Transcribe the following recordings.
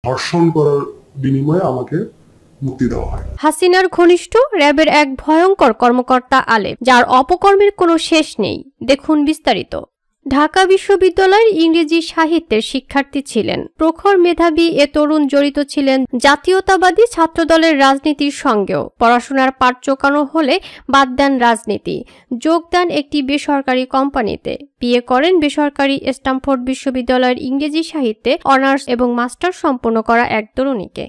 ধর্ষণ করার বিনিময়ে আমাকে মুক্তি দেওয়া হয়। হাসিনার ঘনিষ্ঠ র্যাবের এক ভয়ঙ্কর কর্মকর্তা আলেপ, যার অপকর্মের কোনো শেষ নেই। দেখুন বিস্তারিত। ঢাকা বিশ্ববিদ্যালয়ের ইংরেজি সাহিত্যের শিক্ষার্থী ছিলেন। প্রখর মেধাবী এ তরুণ জড়িত ছিলেন জাতীয়তাবাদী ছাত্রদলের রাজনীতির সঙ্গেও। পড়াশোনার পাট চোকানো হলে বাদ দেন রাজনীতি, যোগ দেন একটি বেসরকারি কোম্পানিতে। বিয়ে করেন বেসরকারি স্ট্যামফোর্ড বিশ্ববিদ্যালয়ের ইংরেজি সাহিত্যে অনার্স এবং মাস্টার সম্পন্ন করা এক তরুণীকে।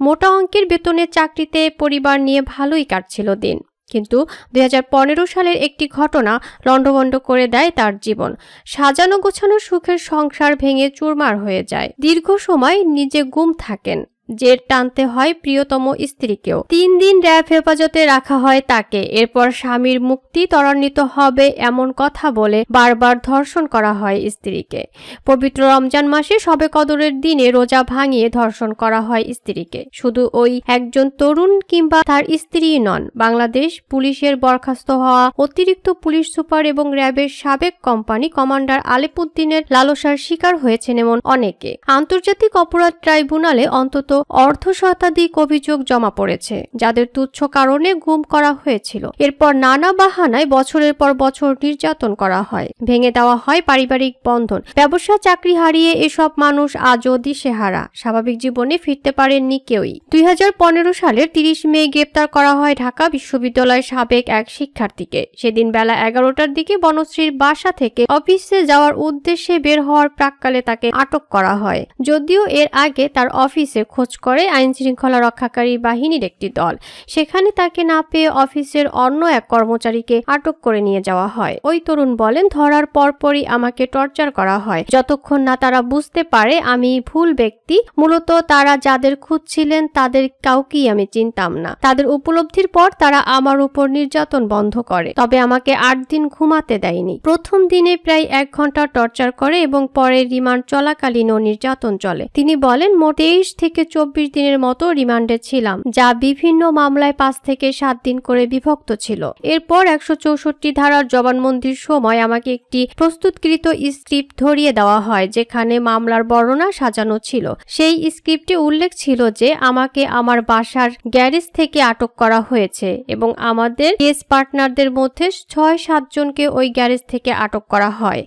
মোটা অঙ্কের বেতনের চাকরিতে পরিবার নিয়ে ভালোই কাটছিল দিন। কিন্তু 2015 সালের একটি ঘটনা লন্ডভন্ড করে দেয় তার জীবন। সাজানো গোছানো সুখের সংসার ভেঙে চুরমার হয়ে যায়। দীর্ঘ সময় নিজে গুম থাকেন, জের টানতে হয় প্রিয়তম স্ত্রীকেও। 3 দিন র্যাব হেফাজতে রাখা হয় তাকে। এরপর স্বামীর মুক্তি ত্বরান্বিত হবে এমন কথা বলে বারবার ধর্ষণ করা হয় স্ত্রীকে। পবিত্র রমজান মাসে শবে কদরের দিনে রোজা ভাঙিয়ে ধর্ষণ করা হয় স্ত্রীকে। শুধু ওই একজন তরুণ কিংবা তার স্ত্রী নন, বাংলাদেশ পুলিশের বরখাস্ত হওয়া অতিরিক্ত পুলিশ সুপার এবং র্যাবের সাবেক কোম্পানি কমান্ডার আলেপ উদ্দিনের লালসার শিকার হয়েছেন এমন অনেকে। আন্তর্জাতিক অপরাধ ট্রাইব্যুনালে অন্তত অর্ধ শতাধিক অভিযোগ জমা পড়েছে, যাদের তুচ্ছ কারণে গুম করা হয়েছিল। এরপর নানা বাহানায় বছরের পর বছর নির্যাতন করা হয়, ভেঙে দেওয়া হয় পারিবারিক বন্ধন। ব্যবসা চাকরি হারিয়ে এসব মানুষ আজও দিশেহারা, স্বাভাবিক জীবনে ফিরতে পারেননি কেউই। 2015 সালের 30 মে গ্রেপ্তার করা হয় ঢাকা বিশ্ববিদ্যালয়ের সাবেক এক শিক্ষার্থীকে। সেদিন বেলা 11টার দিকে বনশ্রীর বাসা থেকে অফিসে যাওয়ার উদ্দেশ্যে বের হওয়ার প্রাক্কালে তাকে আটক করা হয়। যদিও এর আগে তার অফিসে খোঁজ করে আইন শৃঙ্খলা রক্ষাকারী বাহিনীর একটি দল। সেখানে তাকে না পেয়ে অফিসের অন্য এক কর্মচারীকে আটক করে নিয়ে যাওয়া হয়। ওই তরুণ বলেন, ধরার পরপরই আমাকে টর্চার করা হয়, যতক্ষণ না তারা বুঝতে পারে আমি ভুল ব্যক্তি। মূলত তারা যাদের খুঁজছিলেন তাদের কাউকেই আমি চিনতাম না। তাদের উপলব্ধির পর তারা আমার উপর নির্যাতন বন্ধ করে, তবে আমাকে 8 দিন ঘুমাতে দেয়নি। প্রথম দিনে প্রায় 1 ঘন্টা টর্চার করে এবং পরে রিমান্ড চলাকালীনও নির্যাতন চলে। তিনি বলেন, মোট 23 থেকে 24 দিনের মতো রিমান্ডে ছিলাম, যা বিভিন্ন মামলায় 5 থেকে 7 দিন করে বিভক্ত ছিল। এরপর 164 ধারার জবানবন্দির সময় আমাকে একটি প্রস্তুতকৃত স্ক্রিপ্ট ধরিয়ে দেওয়া হয়, যেখানে মামলার বর্ণনা সাজানো ছিল। সেই স্ক্রিপ্টে উল্লেখ ছিল যে আমাকে আমার বাসার গ্যারেজ থেকে আটক করা হয়েছে এবং আমাদের কেস পার্টনারদের মধ্যে 6-7 জনকে ওই গ্যারেজ থেকে আটক করা হয়।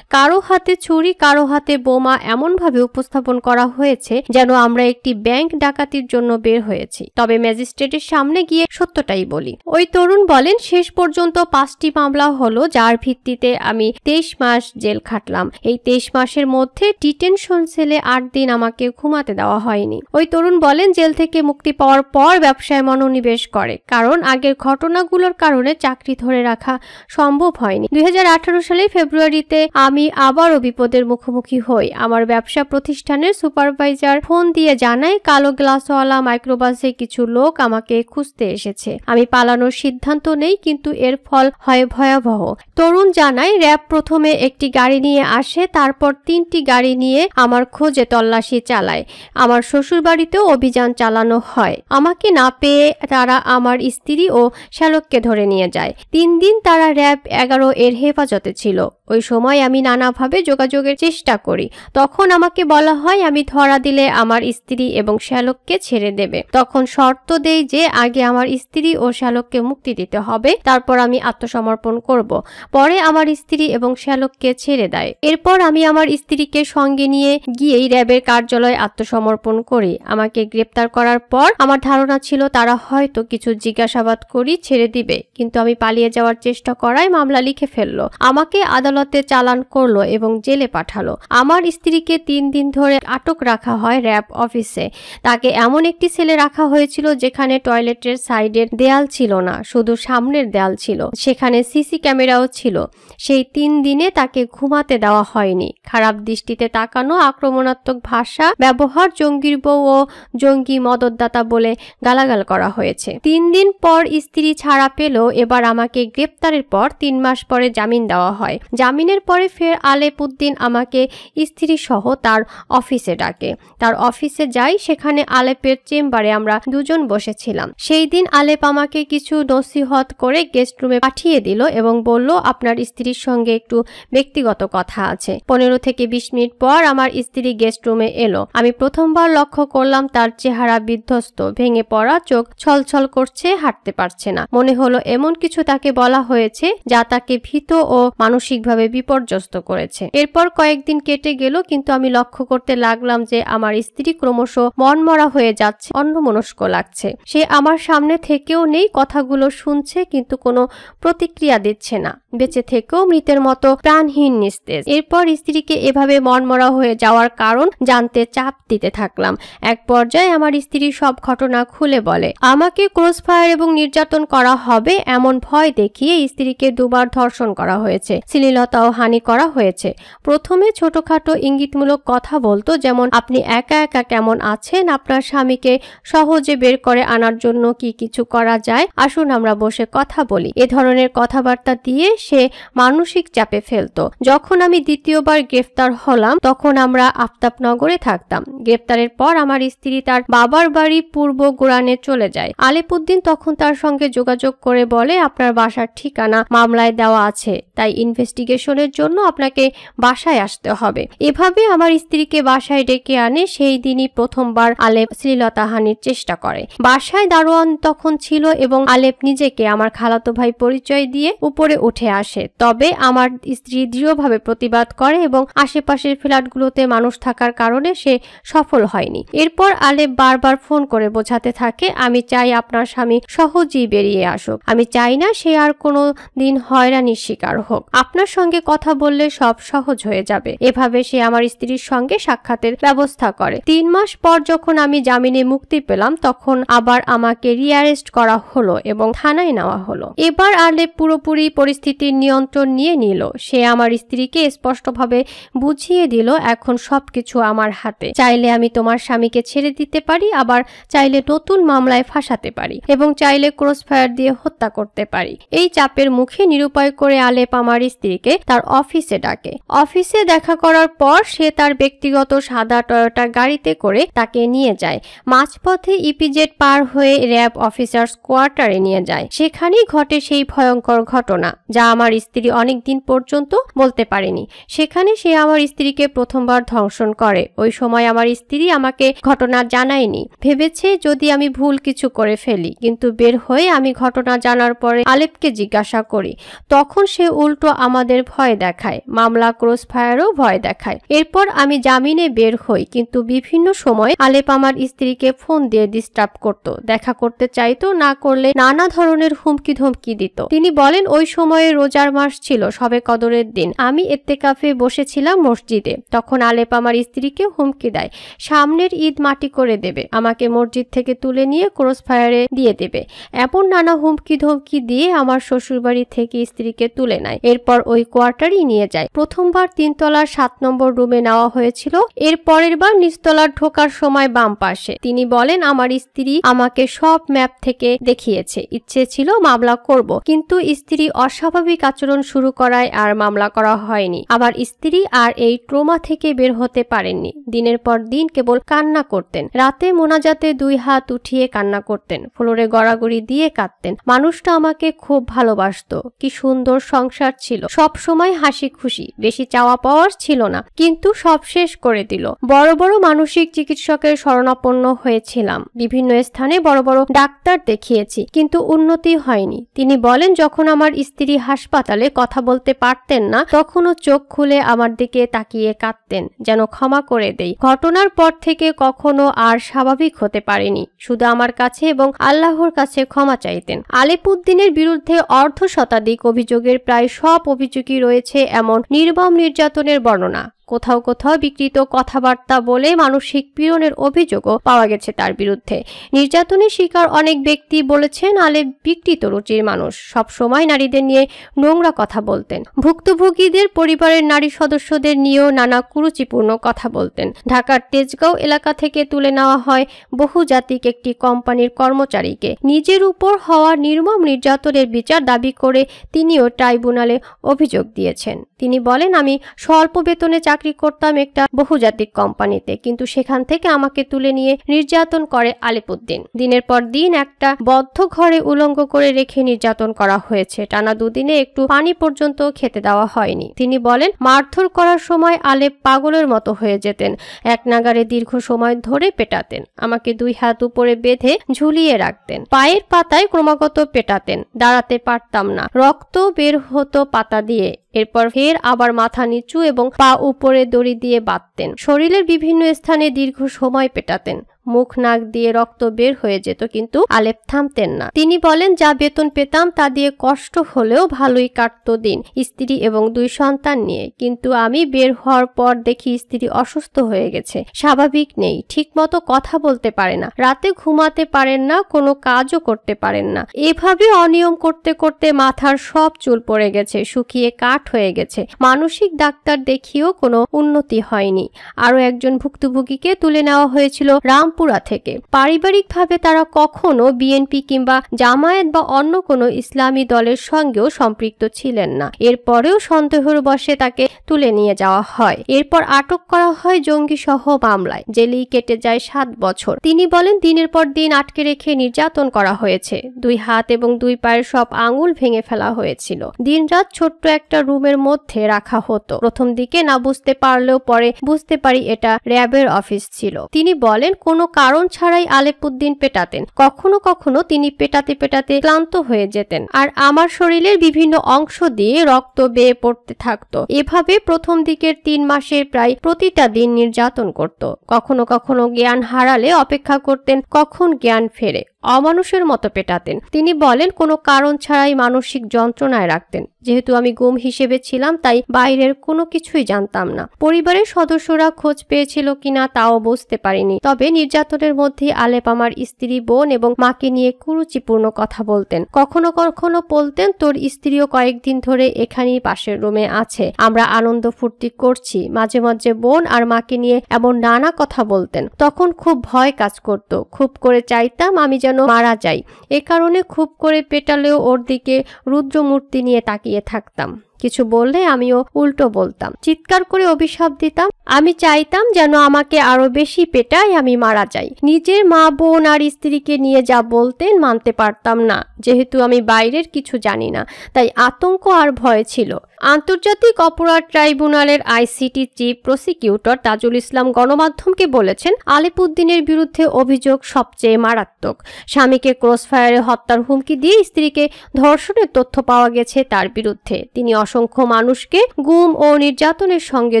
কারো হাতে ছুরি, কারো হাতে বোমা এমনভাবে উপস্থাপন করা হয়েছে যেন আমরা একটি ব্যাংক ডাকাতির জন্য বের হয়েছি। তবে ম্যাজিস্ট্রেটের সামনে গিয়ে সত্যটাই বলি। ওই তরুণ বলেন, শেষ পর্যন্ত 5টি মামলা হলো, যার ভিত্তিতে আমি 23 মাস জেল খাটলাম। এই 23 মাসের মধ্যে ডিটেনশন সেলে 8 দিন আমাকে ঘুমাতে দেওয়া হয়নি। ওই তরুণ বলেন, জেল থেকে মুক্তি পাওয়ার পর ব্যবসায় মনোনিবেশ করে, কারণ আগের ঘটনাগুলোর কারণে চাকরি ধরে রাখা সম্ভব হয়নি। 2018 সালের ফেব্রুয়ারিতে আমি আবারও বিপদের মুখোমুখি হই। আমার ব্যবসা প্রতিষ্ঠানের সুপারভাইজার ফোন দিয়ে জানায়, কালো গ্লাসওয়ালা মাইক্রোবাসে কিছু লোক আমাকে খুঁজতে এসেছে। আমি পালানোর সিদ্ধান্ত নেই, কিন্তু এর ফল হয় ভয়াবহ। তরুণ জানায়, র্যাব প্রথমে একটি গাড়ি নিয়ে আসে, তারপর 3টি গাড়ি নিয়ে আমার খোঁজে তল্লাশি চালায়। আমার শ্বশুর বাড়িতেও অভিযান চালানো হয়। আমাকে না পেয়ে তারা আমার স্ত্রী ও শ্যালককে ধরে নিয়ে যায়। 3 দিন তারা র্যাব 11 এর হেফাজতে ছিল। ওই সময় আমি নানাভাবে যোগাযোগের চেষ্টা করি। তখন আমাকে বলা হয়, আমি ধরা দিলে আমার স্ত্রী এবং শ্যালককে ছেড়ে দেবে। তখন শর্ত দেই যে আগে আমার স্ত্রী ও শ্যালককে মুক্তি দিতে হবে, তারপর আমি আত্মসমর্পণ করব। পরে আমার স্ত্রী এবং শ্যালককে ছেড়ে দেয়। এরপর আমি আমার স্ত্রীকে সঙ্গে নিয়ে গিয়েই র্যাবের কার্যালয়ে আত্মসমর্পণ করি। আমাকে গ্রেপ্তার করার পর আমার ধারণা ছিল তারা হয়তো কিছু জিজ্ঞাসাবাদ করি ছেড়ে দিবে, কিন্তু আমি পালিয়ে যাওয়ার চেষ্টা করায় মামলা লিখে ফেললো। আমাকে আদালতে চালান করলো এবং জেলে পাঠালো। আমার স্ত্রীকে 3 দিন ধরে আটক রাখা হয় র্যাব অফিসে। তাকে এমন একটি সেলে রাখা হয়েছিল যেখানে টয়লেটের সাইডের দেয়াল ছিল না, শুধু সামনের দেয়াল ছিল। সেখানে সিসি ক্যামেরাও ছিল। সেই 3 দিনে তাকে ঘুমাতে দেওয়া হয়নি। খারাপ দৃষ্টিতে তাকানো, আক্রমণাত্মক ভাষা ব্যবহার, জঙ্গির বউ ও জঙ্গি মদতদাতা বলে গালাগাল করা হয়েছে। 3 দিন পর স্ত্রী ছাড়া পেল। এবার আমাকে গ্রেপ্তারের পর 3 মাস পরে জামিন দেওয়া হয়। জামিনের পরে ফের আলেপ উদ্দিন আমাকে স্ত্রী সহ তার অফিসে ডাকে। তার অফিসে যাই, সেখানে আলেপের চেম্বারে আমরা দুজন বসেছিলাম। সেই দিন আলেপ আমাকে কিছু নসিহত করে গেস্ট রুমে পাঠিয়ে দিল এবং বলল, আপনার স্ত্রীর সঙ্গে একটু ব্যক্তিগত কথা আছে। 15 থেকে 20 মিনিট পর আমার স্ত্রী গেস্ট রুমে এলো। আমি প্রথমবার লক্ষ্য করলাম তার চেহারা বিধ্বস্ত, ভেঙে পড়া, চোখ ছলছল করছে, হাঁটতে পারছে না। মনে হলো এমন কিছু তাকে বলা হয়েছে যা তাকে ভীত ও মানসিকভাবে বিপর্যস্ত করেছে। এরপর কয়েকদিন কেটে গেল, কিন্তু আমি লক্ষ্য করতে লাগলাম যে আমার স্ত্রী ক্রমশ মনমরা হয়ে যাচ্ছে, অন্যমনস্ক লাগছে। সে আমার সামনে থেকেও নেই, কথাগুলো শুনছে কিন্তু কোনো প্রতিক্রিয়া দিচ্ছে না, বেঁচে থেকেও মৃতের মতো প্রাণহীন নিস্তেজ। এরপর স্ত্রীকে এভাবে মনমরা হয়ে যাওয়ার কারণ জানতে চাপ দিতে থাকলাম। এক পর্যায়ে আমার স্ত্রী সব ঘটনা খুলে বলে। আমাকে ক্রসফায়ার এবং নির্যাতন করা হবে এমন ভয় দেখিয়ে স্ত্রীকে 2 বার ধর্ষণ করা হয়েছে, শ্লীলতা ও হানি করা হয়েছে। প্রথমে ছোটখাটো ইঙ্গিতমূলক কথা বলতো, যেমন আপনি একা একা কেমন আছেন, আপনার স্বামীকে সহজে বের করে আনার জন্য কি কিছু করা যায়, আসুন আমরা বসে কথা বলি। এ ধরনের কথাবার্তা দিয়ে সে মানসিক চাপে ফেলতো। যখন আমি দ্বিতীয়বার গ্রেফতার হলাম তখন আমরা আফতাবনগরে থাকতাম। গ্রেফতারের পর আমার স্ত্রী তার বাবার বাড়ি পূর্ব গুরানে চলে যায়। আলেপ উদ্দিন তখন তার সঙ্গে যোগাযোগ করে বলে, আপনার বাসার ঠিকানা মামলায় দেওয়া আছে, তাই ইনভেস্টিগেশনের জন্য আপনাকে বাসায় আসতে হবে। এভাবে আমার স্ত্রীকে বাসায় ডেকে আনে। সেই দিনই প্রথমবার আলেপ শ্লীলতাহানির চেষ্টা করে। বাসায় দারোয়ান তখন ছিল এবং আলেপ নিজেকে আমার খালাতো ভাই পরিচয় দিয়ে উপরে উঠে আসে। তবে আমার স্ত্রী দৃঢ়ভাবে প্রতিবাদ করে এবং আশেপাশের ফ্ল্যাটগুলোতে মানুষ থাকার কারণে সে সফল হয়নি। এরপর আলেপ বারবার ফোন করে বোঝাতে থাকে, আমি চাই আপনার স্বামী সহজেই বেরিয়ে আসুক, আমি চাই না সে আর কোনো দিন হয়রানির শিকার হোক, আপনার সঙ্গে কথা বললে সব সহজ হয়ে যাবে। এভাবে সে আমার স্ত্রীর সঙ্গে সাক্ষাতের ব্যবস্থা করে। 3 মাস পর যখন আমি জামিনে মুক্তি পেলাম তখন আবার আমাকে রিঅ্যারেস্ট করা হলো এবং থানায় নেওয়া হলো। এবার আলেপ পুরোপুরি পরিস্থিতির নিয়ন্ত্রণ নিয়ে নিল। সে আমার স্ত্রীকে স্পষ্টভাবে বুঝিয়ে দিল, এখন সবকিছু আমার হাতে, চাইলে আমি তোমার স্বামীকে ছেড়ে দিতে পারি, আবার চাইলে নতুন মামলায় ফাঁসাতে পারি এবং চাইলে ক্রসফায়ার দিয়ে হত্যা করতে পারি। এই চাপের মুখে নিরুপায় করে আলেপ আমার স্ত্রীকে তার অফিসে ডাকে। অফিসে দেখা করার পর সে তার ব্যক্তিগত সাদা টয়োটা গাড়িতে করে তাকে নিয়ে যায়। মাঝপথে ইপিজেড পার হয়ে র্যাব অফিসার্স কোয়ার্টারে নিয়ে যায়। সেখানেই ঘটে সেই ভয়ঙ্কর ঘটনা যা আমার স্ত্রী অনেক দিন পর্যন্ত বলতে পারেনি। সেখানে সে আমার স্ত্রীকে প্রথমবার ধর্ষণ করে। ওই সময় আমার স্ত্রী আমাকে ঘটনা জানায়নি, ভেবেছে যদি আমি ভুল কিছু করে ফেলি। কিন্তু বের হয়ে আমি ঘটনা জানার পরে আলেপকে জিজ্ঞাসা করি, তখন সে উল্টো আমাদের ভয় দেখায়, মামলা ক্রসফায়ারও ভয় দেখায়। এরপর আমি জামিনে বের হই, কিন্তু বিভিন্ন সময় আলেপ আমার স্ত্রীকে ফোন দিয়ে ডিস্টার্ব করত, দেখা করতে চাইতো, না করলে নানা ধরনের হুমকি ধমকি দিত। তিনি বলেন, ওই সময়ে রোজার মাস ছিল, সবে কদরের দিন। আমি ইত্তেকাফে বসেছিলাম মসজিদে। তখন আলেপ আমার স্ত্রীকে হুমকি দেয়, সামনের ঈদ মাটি করে দেবে, আমাকে মসজিদ থেকে তুলে নিয়ে ক্রসফায়ারে দিয়ে দেবে। এমন নানা হুমকি ধমকি দিয়ে আমার শ্বশুরবাড়ি থেকে স্ত্রীকে তুলে নেয়। এরপর ওই কোয়ার্টারই নিয়ে যায়। প্রথমবার 3 তলার 7 নম্বর রুমে নেওয়া হয়েছিল। এর পরের বার নিচতলার ঢোকার সময় বাম পাশে। তিনি বলেন, আমার স্ত্রী আমাকে সব ম্যাপ থেকে দেখিয়েছে, ইচ্ছে ছিল মামলা করব, কিন্তু স্ত্রী অস্বাভাবিক আচরণ শুরু করায় আর মামলা করা হয়নি। আমার স্ত্রী আর এই ট্রমা থেকে বের হতে পারেননি। দিনের পর দিন কেবল কান্না করতেন। রাতে মোনাজাতে 2 হাত উঠিয়ে কান্না করতেন, ফ্লোরে গড়াগড়ি দিয়ে কাঁদতেন। মানুষটা আমাকে খুব ভালোবাসতো, কি সুন্দর সংসার ছিল, সব সময় হাসি খুশি, বেশি চাওয়া পাওয়ার ছিল না, কিন্তু সব শেষ করে দিল। বড় বড় মানসিক চিকিৎসকের শরণাপন্ন হয়েছিলাম, বিভিন্ন স্থানে বড় বড় ডাক্তার দেখিয়েছি, কিন্তু উন্নতি হয়নি। তিনি বলেন, যখন আমার স্ত্রী হাসপাতালে কথা বলতে পারতেন না তখনও চোখ খুলে আমার দিকে তাকিয়ে কাঁদতেন, যেন ক্ষমা করে দেই। ঘটনার পর থেকে কখনো আর স্বাভাবিক হতে পারেনি, শুধু আমার কাছে এবং আল্লাহর কাছে ক্ষমা চাইতেন। আলেপ উদ্দিনের বিরুদ্ধে অর্ধশতাধিক অভিযোগের প্রায় সব অভিযোগই রয়েছে এমন নির্মম নির্যাতনের বর্ণনা। কোথাও কোথাও বিকৃত কথাবার্তা বলে মানসিক পীড়নের অভিযোগও পাওয়া গেছে তার বিরুদ্ধে। নির্যাতনের শিকার অনেক ব্যক্তি বলেছেন আলেপ বিকৃত রুচির মানুষ, সবসময় নারীদের নিয়ে নোংরা কথা বলতেন। ভুক্তভোগীদের পরিবারের নারী সদস্যদের নিয়েও নানা কুরুচিপূর্ণ কথা বলতেন। ঢাকার তেজগাঁও এলাকা থেকে তুলে নেওয়া হয় বহুজাতিক একটি কোম্পানির কর্মচারীকে। নিজের উপর হওয়া নির্মম নির্যাতনের বিচার দাবি করে তিনিও ট্রাইব্যুনালে অভিযোগ দিয়েছেন। তিনি বলেন, আমি স্বল্প বেতনে চাকরি করতাম একটা বহুজাতিক কোম্পানিতে, কিন্তু সেখান থেকে আমাকে তুলে নিয়ে নির্যাতন করে আলেপুদ্দিন। দিনের পর দিন একটা বদ্ধ ঘরে উলঙ্গ করে রেখে নির্যাতন করা হয়েছে। টানা 2 দিনে একটু পানি পর্যন্ত খেতে দেওয়া হয়নি। তিনি বলেন, মারধর করার সময় আলেপ পাগলের মতো হয়ে যেতেন। এক নাগারে দীর্ঘ সময় ধরে পেটাতেন। আমাকে 2 হাত উপরে বেঁধে ঝুলিয়ে রাখতেন। পায়ের পাতায় ক্রমাগত পেটাতেন। দাঁড়াতে পারতাম না। রক্ত বের হতো পাতা দিয়ে। এরপর ফের আবার মাথা নিচু এবং পা উপরে দড়ি দিয়ে বাঁধতেন। শরীরের বিভিন্ন স্থানে দীর্ঘ সময় পেটাতেন। মুখ নাক দিয়ে রক্ত বের হয়ে যেত, কিন্তু আলেপ থামতেন না। তিনি বলেন, যা বেতন পেতাম তা দিয়ে কষ্ট হলেও ভালোই কাটতো দিন, স্ত্রী এবং 2 সন্তান নিয়ে। কিন্তু আমি বের হওয়ার পর দেখি স্ত্রী অসুস্থ হয়ে গেছে, স্বাভাবিক নেই, ঠিকমতো কথা বলতে পারে না, রাতে ঘুমাতে পারেন না, কোনো কাজও করতে পারেন না। এভাবে অনিয়ম করতে করতে মাথার সব চুল পড়ে গেছে, শুকিয়ে কাঠ হয়ে গেছে। মানসিক ডাক্তার দেখিয়েও কোনো উন্নতি হয়নি। আরো একজন ভুক্তভোগীকে তুলে নেওয়া হয়েছিল রামপুরা থেকে। পারিবারিকভাবে তারা কখনো বিএনপি কিংবা জামায়াত বা অন্য কোনো ইসলামী দলের সঙ্গেও সম্পৃক্ত ছিলেন না। এরপরেও সন্দেহের বশে তাকে তুলে নিয়ে যাওয়া হয়। এরপর আটক করা হয় জঙ্গি সহ মামলায়। জেলেই কেটে যায় 7 বছর। তিনি বলেন, দিনের পর দিন আটকে রেখে নির্যাতন করা হয়েছে। 2 হাত এবং 2 পায়ের সব আঙুল ভেঙে ফেলা হয়েছিল। দিনরাত ছোট্ট একটা রুমের মধ্যে রাখা হতো। প্রথম দিকে না বুঝতে পারলেও পরে বুঝতে পারি এটা র্যাবের অফিস ছিল। তিনি বলেন, কোনো কারণ ছাড়াই আলেপুদ্দিন পেটাতেন। কখনো কখনো তিনি পেটাতে পেটাতে ক্লান্ত হয়ে যেতেন, আর আমার শরীরের বিভিন্ন অংশ দিয়ে রক্ত বেয়ে পড়তে থাকতো। এভাবে প্রথম দিকের 3 মাসের প্রায় প্রতিটা দিন নির্যাতন করত। কখনো কখনো জ্ঞান হারালে অপেক্ষা করতেন কখন জ্ঞান ফেরে। অমানুষের মতো পেটাতেন। তিনি বলেন, কোনো কারণ ছাড়াই মানসিক যন্ত্রণায় রাখতেন। যেহেতু আমি গুম হিসেবে ছিলাম, তাই বাইরের কোনো কিছুই জানতাম না। পরিবারের সদস্যরা খোঁজ পেয়েছিল কিনা তাও বুঝতে পারিনি। তবে নির্যাতনের মধ্যে আলেপ আমার স্ত্রী, বোন এবং মাকে নিয়ে কুরুচিপূর্ণ কথা বলতেন। কখনো কখনো বলতেন, তোর স্ত্রীও কয়েকদিন ধরে এখানেই পাশের রুমে আছে, আমরা আনন্দ ফুর্তি করছি। মাঝে মাঝে বোন আর মাকে নিয়ে এমন নানা কথা বলতেন। তখন খুব ভয় কাজ করত। খুব করে চাইতাম আমি যেন মারা যাই। এ কারণে খুব করে পেটালেও ওর দিকে রুদ্রমূর্তি নিয়ে তাকিয়ে থাকতাম। কিছু বললে আমিও উল্টো বলতাম, চিৎকার করে অভিশাপ দিতাম। আমি চাইতাম যেন আমাকে আরো বেশি পেটায় আমি মারা যাই। নিজের মা, বোন আর স্ত্রীকে নিয়ে যা বলতেন মানতে পারতাম না। যেহেতু আমি বাইরের কিছু জানি না, তাই আতঙ্ক আর ভয় ছিল। আন্তর্জাতিক অপরাধ ট্রাইব্যুনালের ICT chief prosecutor Tajul Islam গণমাধ্যমকে বলেছেন, আলেপুদ্দিনের বিরুদ্ধে অভিযোগ সবচেয়ে মারাত্মক। স্বামীকে ক্রসফায়ারে হত্যার হুমকি দিয়ে স্ত্রীকে ধর্ষণের তথ্য পাওয়া গেছে তার বিরুদ্ধে। তিনি অসংখ্য মানুষকে গুম ও নির্যাতনের সঙ্গে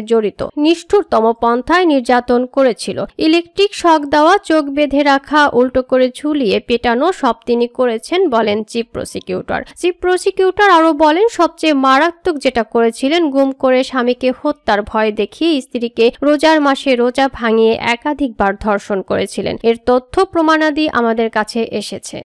জড়িত। নিষ্ঠুরতম পন্থায় নির্যাতন করেছিল। ইলেকট্রিক শক দেওয়া, চোখ বেঁধে রাখা, উল্টো করে ঝুলিয়ে পেটানো সব তিনি করেছেন বলেন চিফ প্রসিকিউটর। চিফ প্রসিকিউটর আরো বলেন, সবচেয়ে মারাত্মক যেটা করেছিলেন, গুম করে স্বামীকে হত্যার ভয় দেখিয়ে স্ত্রীকে রোজার মাসে রোজা ভাঙিয়ে একাধিকবার ধর্ষণ করেছিলেন। এর তথ্য প্রমাণাদি আমাদের কাছে এসেছে।